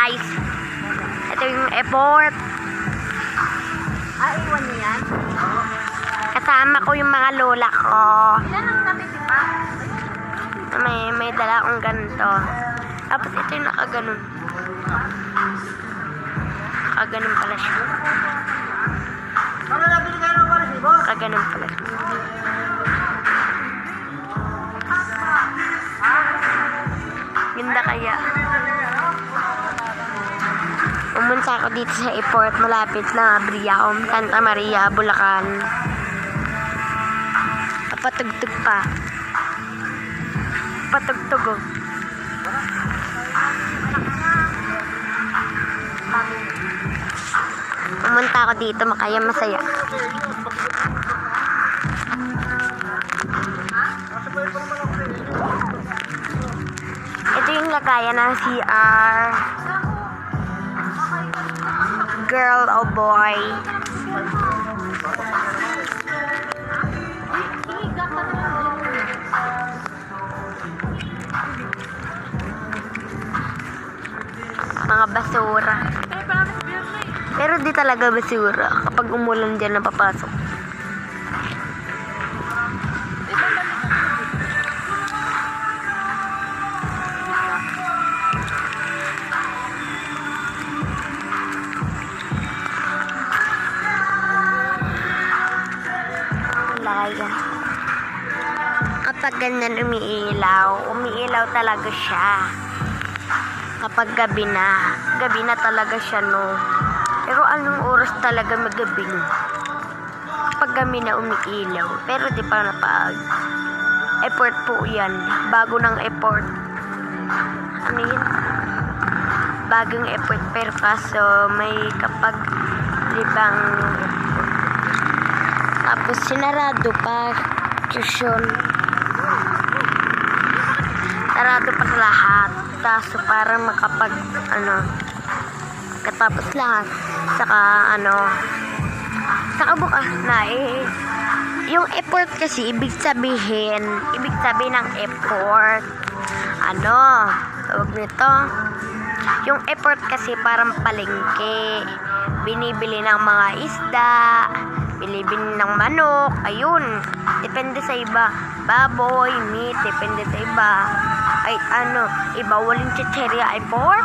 guys. Ito yung airport. Iwan niyo yan? Kasama ko yung mga lola ko. Ilan ang namiti pa? May dala akong ganito. Tapos ito yung nakaganon. Nakaganon pala siya. Nakaganon pala siya. Ganda kaya. Pumunta ako dito sa airport. Malapit na Briaom, Santa Maria, Bulacan. Patugtog pa. Patugtog oh. Pumunta ako dito, makaya masaya. Ito yung lagayan ng CR. Girl o boy. Mga basura. Pero di talaga basura kapag umulan dyan napapasok. Laya. Kapag ganyan umiilaw talaga siya. Kapag gabi na talaga siya, no. Pero anong oras talaga magabi, no? Kapag gabi na umiilaw. Pero di pa napag. Airport po yan. Bago ng airport. Ano yun? Bagong airport. Pero kaso may kapag libang tapos sinarado pa. Tuition. Sarado pa sa lahat. Kaso para makapag katapos lahat. Saka bukas na yung airport kasi ibig sabihin ng airport tawag nito, yung airport kasi parang palengke, binibili ng mga isda, binibili ng manok, ayun, depende sa iba, baboy, meat, depende sa iba. Ay iba walang chicheria airport.